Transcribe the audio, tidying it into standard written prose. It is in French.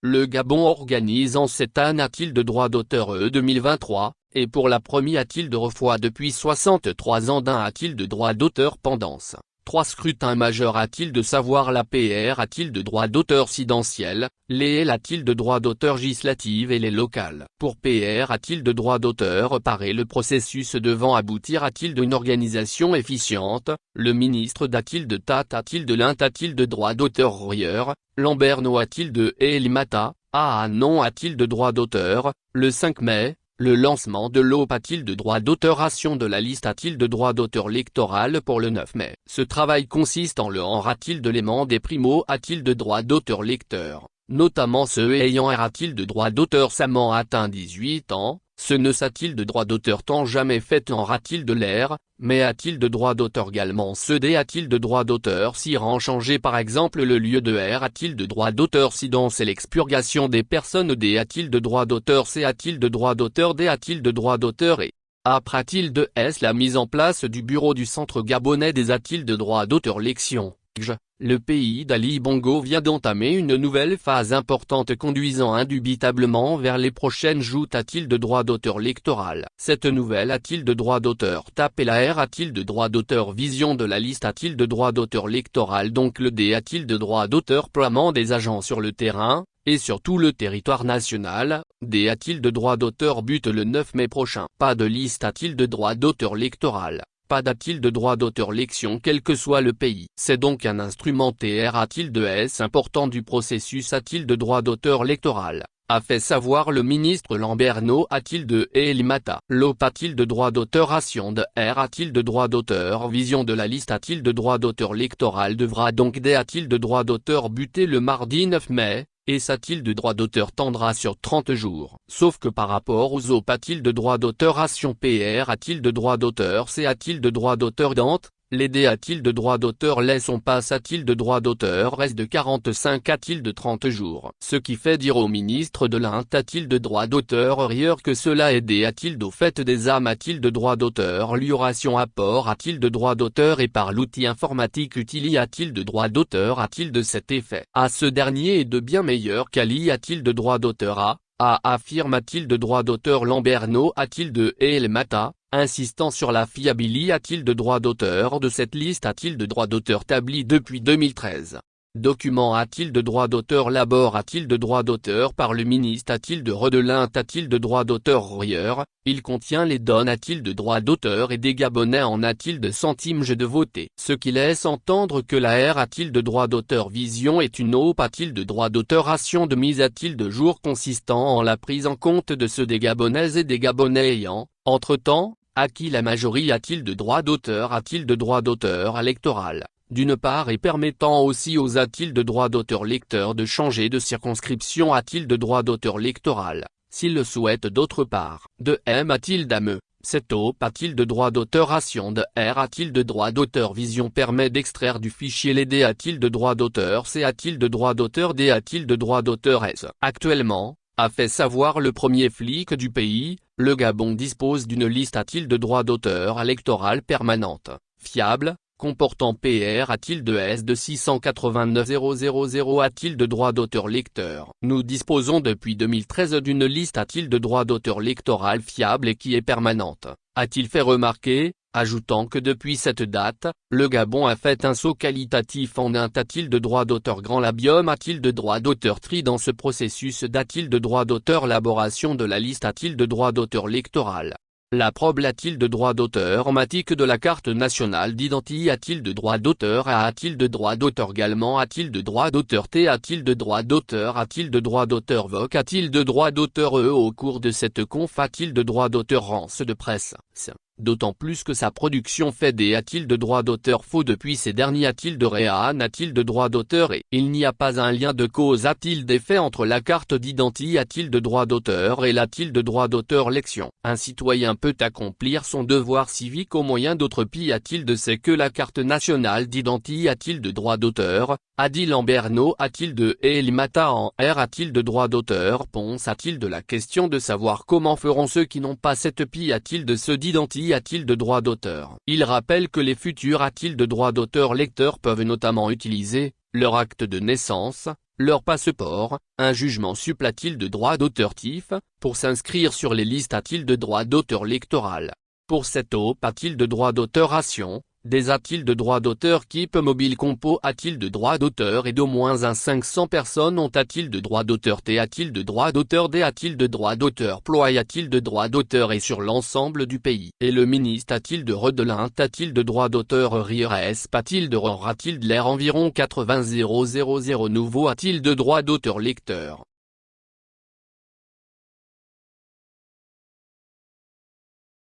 Le Gabon organise en cette année a-t-il de droit d'auteur 2023, et pour la première a-t-il fois depuis 63 ans d'un a-t-il de droit d'auteur pendance. 3 scrutins majeurs a-t-il de savoir l'APR a-t-il de droit d'auteur présidentiel, les L a-t-il de droit d'auteur législative et les locales. Pour PR a-t-il de droit d'auteur paraît le processus devant aboutir a-t-il d'une organisation efficiente, le ministre d'a-t-il de TAT a-t-il de l'Int a-t-il de droit d'auteur Royer, Lamberno a-t-il de Elimata, non a-t-il de droit d'auteur, le 5 mai. Le lancement de l'OP a-t-il de droit d'auteuration de la liste a-t-il de droit d'auteur électoral pour le 9 mai. Ce travail consiste en le a-t-il de l'aimant des primos a-t-il de droit d'auteur lecteur, notamment ceux ayant a-t-il de droit d'auteur récemment atteint 18 ans, ce ne s'a-t-il de droit d'auteur tant jamais fait en a-t-il de l'air, mais a-t-il de droit d'auteur également ceux des a-t-il de droit d'auteur si rend changer par exemple le lieu de R a-t-il de droit d'auteur si dans c'est l'expurgation des personnes des a-t-il de droit d'auteur C a-t-il de droit d'auteur D a-t-il de droit d'auteur et après a-t-il de S la mise en place du bureau du centre gabonais des a-t-il de droit d'auteur l'élection. Le pays d'Ali Bongo vient d'entamer une nouvelle phase importante conduisant indubitablement vers les prochaines joutes a-t-il de droit d'auteur électoral. Cette nouvelle a-t-il de droit d'auteur tape et la R a-t-il de droit d'auteur vision de la liste a-t-il de droit d'auteur électoral donc le D a-t-il de droit d'auteur déploiement des agents sur le terrain, et sur tout le territoire national, D a-t-il de droit d'auteur but le 9 mai prochain. Pas de liste a-t-il de droit d'auteur électoral. Pas d'a-t-il de droit d'auteur l'élection quel que soit le pays. C'est donc un instrument TR a-t-il de S important du processus a-t-il de droit d'auteur électoral, a fait savoir le ministre Lamberno a-t-il de Elimata. L'OP a-t-il de droit d'auteur ration de R a-t-il de droit d'auteur vision de la liste a-t-il de droit d'auteur électoral devra donc D a-t-il de droit d'auteur buter le mardi 9 mai. Et s'a-t-il de droit d'auteur tendra sur 30 jours. Sauf que par rapport aux OP a-t-il de droit d'auteur ration PR a-t-il de droit d'auteur C a-t-il de droit d'auteur Dante, les D a-t-il de droit d'auteur laisse on passe a-t-il de droit d'auteur reste de 45 a-t-il de 30 jours. Ce qui fait dire au ministre de l'Int a-t-il de droit d'auteur ailleurs que cela est D a-t-il d'au fait des âmes a-t-il de droit d'auteur l'uration apport a-t-il de droit d'auteur et par l'outil informatique utilisé a-t-il de droit d'auteur a-t-il de cet effet. À ce dernier est de bien meilleur quali a-t-il de droit d'auteur affirme a-t-il de droit d'auteur Lamberno a-t-il de Elimata, insistant sur la fiabilité a-t-il de droit d'auteur de cette liste a-t-il de droit d'auteur établi depuis 2013. Document a-t-il de droit d'auteur Labor a-t-il de droit d'auteur par le ministre a-t-il de Redelin a-t-il de droit d'auteur Royer, il contient les données a-t-il de droit d'auteur et des Gabonais en a-t-il de centimes de voter. Ce qui laisse entendre que la R a-t-il de droit d'auteur vision est une OP a-t-il de droit d'auteur ration de mise a-t-il de jour consistant en la prise en compte de ceux des Gabonaises et des Gabonais ayant, entre-temps, acquis la majorité a-t-il de droit d'auteur a-t-il de droit d'auteur électoral. D'une part et permettant aussi aux a-t-il de droit d'auteur lecteur de changer de circonscription a-t-il de droit d'auteur électoral, s'il le souhaite d'autre part. De M a-t-il d'AME, cette OP a-t-il de droit d'auteur ration de R a-t-il de droit d'auteur vision permet d'extraire du fichier les D a-t-il de droit d'auteur C a-t-il de droit d'auteur D a-t-il de droit d'auteur S. Actuellement, a fait savoir le premier flic du pays, le Gabon dispose d'une liste a-t-il de droit d'auteur électoral permanente, fiable, comportant PR a-t-il de S de 689 000 a-t-il de droit d'auteur lecteur. Nous disposons depuis 2013 d'une liste a-t-il de droit d'auteur électoral fiable et qui est permanente, a-t-il fait remarquer, ajoutant que depuis cette date, le Gabon a fait un saut qualitatif en un a-t-il de droit d'auteur grand labium a-t-il de droit d'auteur tri dans ce processus d'a-t-il de droit d'auteur élaboration de la liste a-t-il de droit d'auteur électoral. La probe a-t-il de droit d'auteur en matique de la carte nationale d'identité a-t-il de droit d'auteur a-t-il de droit d'auteur également a-t-il de droit d'auteur T a-t-il de droit d'auteur a-t-il de droit d'auteur VOC a-t-il de droit d'auteur au cours de cette conf a-t-il de droit d'auteur rance de presse. D'autant plus que sa production fait des a-t-il de droit d'auteur faux depuis ces derniers a-t-il de réan a-t-il de droit d'auteur et il n'y a pas un lien de cause a-t-il d'effet entre la carte d'identité a-t-il de droit d'auteur et l'a-t-il de droit d'auteur l'élection. Un citoyen peut accomplir son devoir civique au moyen d'autres pi a-t-il de c'est que la carte nationale d'identité a-t-il de droit d'auteur, a dit Lamberno a-t-il de Elimata en R a-t-il de droit d'auteur Ponce a-t-il de la question de savoir comment feront ceux qui n'ont pas cette pi a-t-il de ceux d'identité a-t-il de droit d'auteur. Il rappelle que les futurs a-t-il de droit d'auteur lecteurs peuvent notamment utiliser leur acte de naissance, leur passeport, un jugement sup a-t-il de droit d'auteur TIF, pour s'inscrire sur les listes a-t-il de droit d'auteur électoral. Pour cette OP a-t-il de droit d'auteur ration, des a-t-il de droit d'auteur Keep Mobile Compo a-t-il de droit d'auteur et d'au moins un 500 personnes ont a-t-il de droit d'auteur T a-t-il de droit d'auteur D a-t-il de droit d'auteur Ploy a-t-il de droit d'auteur et sur l'ensemble du pays. Et le ministre a-t-il de Redelin a-t-il de droit d'auteur RIRS a-t-il de ROR a-t-il de l'air environ 80 000 nouveau a-t-il de droit d'auteur lecteur.